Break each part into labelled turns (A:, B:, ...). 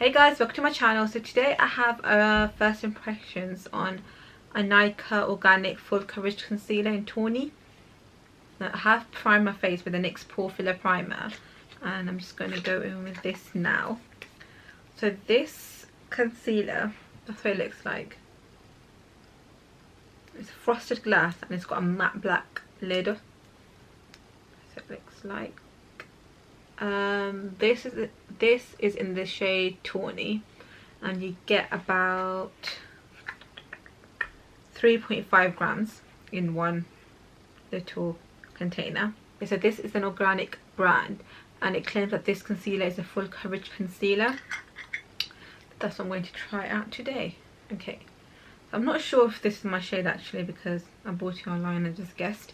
A: Hey guys, welcome to my channel. So today I have first impressions on Inika Organic Full Coverage Concealer in Tawny. Now, I have primed my face with the NYX Pore Filler Primer and I'm just going to go in with this now. So this concealer, that's what it looks like. It's frosted glass and it's got a matte black lid. So it looks like. This is in the shade Tawny, and you get about 3.5 grams in one little container. So this is an organic brand and it claims that this concealer is a full coverage concealer. That's what I'm going to try out today. Okay, I'm not sure if this is my shade actually because I bought it online and just guessed.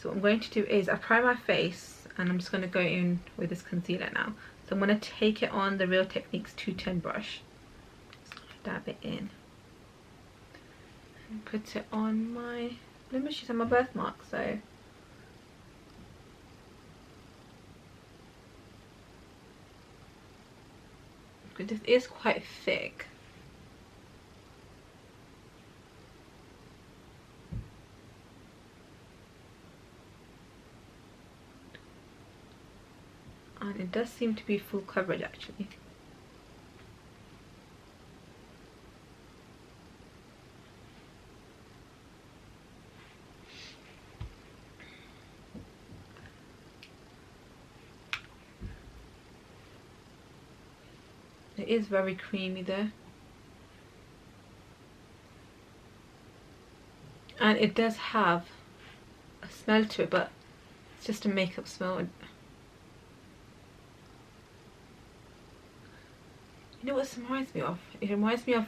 A: So what I'm going to do is I prime my face and I'm just going to go in with this concealer now. So I'm going to take it on the Real Techniques 210 brush. Just dab it in. And put it on my blemishes and my birthmark. So this is quite thick. And it does seem to be full coverage actually. It is very creamy though. And it does have a smell to it, but it's just a makeup smell. You know what this reminds me of? It reminds me of,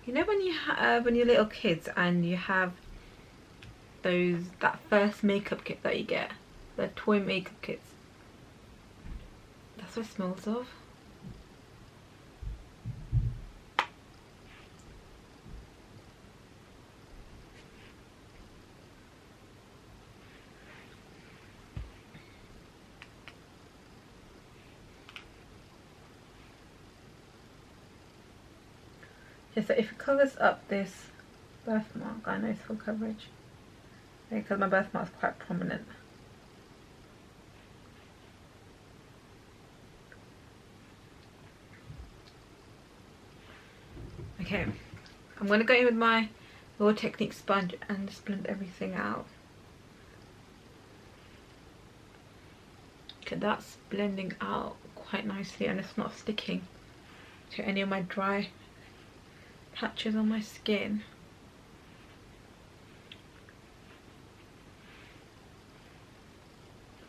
A: you know, when you're little kids and you have that first makeup kit that you get, the toy makeup kits. That's what it smells of. Yeah, so if it covers up this birthmark, I know it's full coverage because my birthmark is quite prominent. Okay, I'm going to go in with my Real Techniques sponge and just blend everything out. Okay, that's blending out quite nicely and it's not sticking to any of my dry patches on my skin.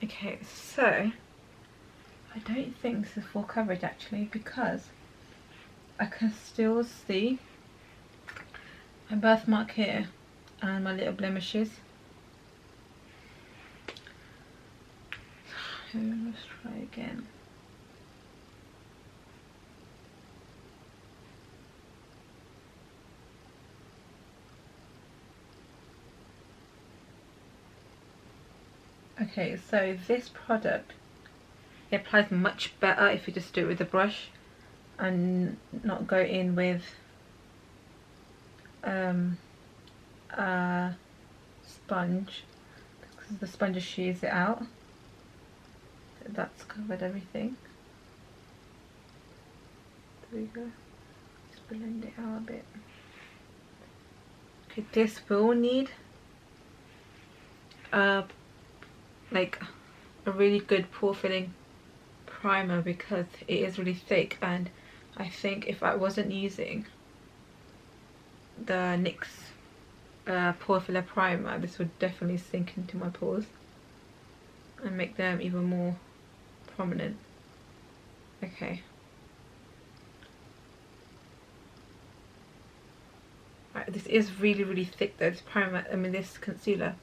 A: Okay, so I don't think this is full coverage actually because I can still see my birthmark here and my little blemishes. So let's try again. Okay, so this product, it applies much better if you just do it with a brush and not go in with a sponge because the sponge just shears it out. So that's covered everything. There we go. Just blend it out a bit. Okay, this will need like a really good pore filling primer because it is really thick, and I think if I wasn't using the NYX pore filler primer, this would definitely sink into my pores and make them even more prominent. Okay. Right, this is really thick though, this primer, I mean this concealer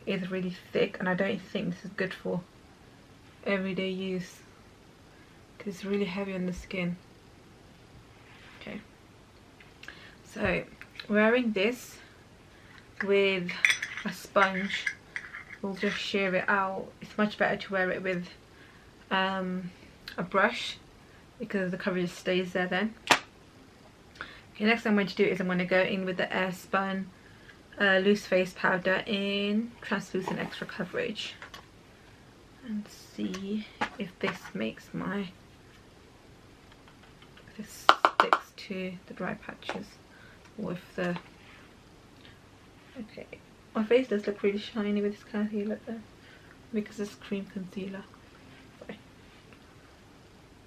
A: is really thick and I don't think this is good for everyday use because it's really heavy on the skin. Okay, so wearing this with a sponge will just shear it out. It's much better to wear it with a brush because the coverage stays there then. Okay, next thing I'm going to do is I'm going to go in with the Airspun loose face powder in translucent extra coverage and see if this makes my, if this sticks to the dry patches, or if the, okay, my face does look really shiny with this concealer though, because it's cream concealer. Sorry.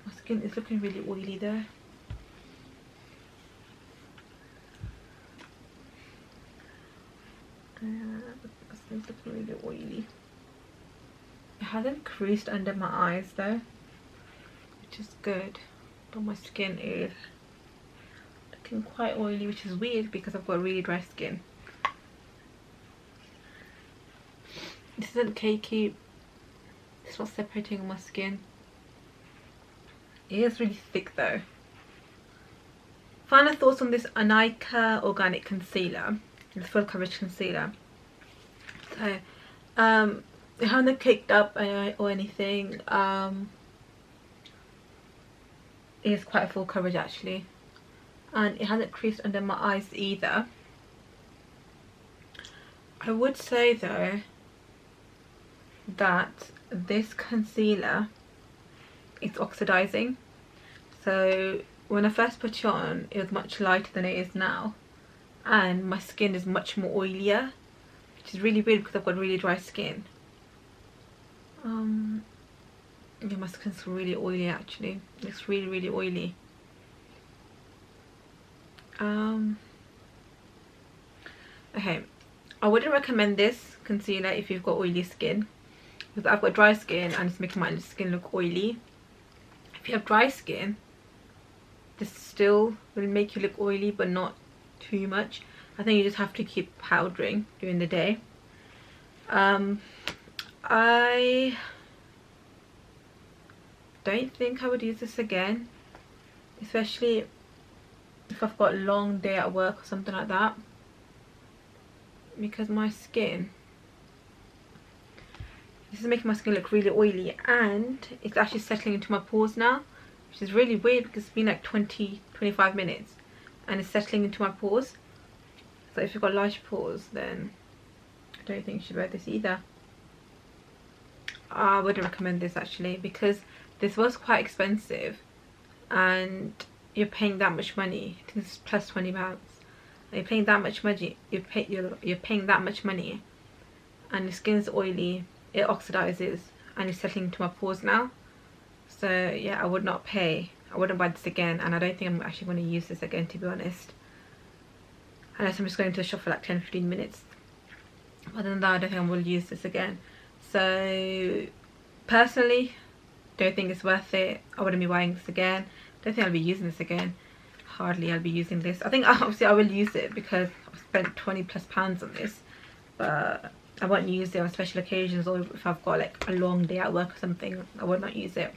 A: My skin is looking really oily there. My skin's looking really oily. It hasn't creased under my eyes though, which is good, but my skin is looking quite oily, which is weird because I've got really dry skin. This isn't cakey, it's not separating on my skin. It is really thick though. Final thoughts on this Inika organic concealer, the full coverage concealer. So it hasn't caked up or anything. It is quite a full coverage actually, and it hasn't creased under my eyes either. I would say though that this concealer is oxidizing. So when I first put it on, it was much lighter than it is now, and my skin is much more oilier, which is really weird because I've got really dry skin. Yeah, my skin's really oily actually. It's really oily. Okay, I wouldn't recommend this concealer if you've got oily skin, because I've got dry skin and it's making my skin look oily. If you have dry skin, this still will make you look oily, but not too much. I think you just have to keep powdering during the day. I don't think I would use this again, especially if I've got a long day at work or something like that, because my skin, this is making my skin look really oily, and it's actually settling into my pores now, which is really weird because it's been like 20-25 minutes and it's settling into my pores. So if you've got large pores, then I don't think you should wear this either. I wouldn't recommend this actually, because this was quite expensive and you're paying that much money. I think it's plus £20. You're paying that much money. You're paying that much money, and your skin's oily. It oxidizes and it's settling into my pores now. So yeah, I would not pay. I wouldn't buy this again, and I don't think I'm actually going to use this again, to be honest. Unless I'm just going to the shop for like 10-15 minutes. Other than that, I don't think I will use this again. So personally, don't think it's worth it. I wouldn't be buying this again. Don't think I'll be using this again. Hardly I'll be using this. I think obviously I will use it because I've spent £20+ on this, but I won't use it on special occasions, or if I've got like a long day at work or something, I would not use it.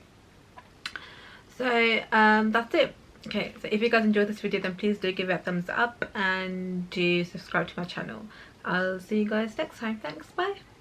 A: So that's it. Okay, so if you guys enjoyed this video, then please do give it a thumbs up and do subscribe to my channel. I'll see you guys next time. Thanks, bye.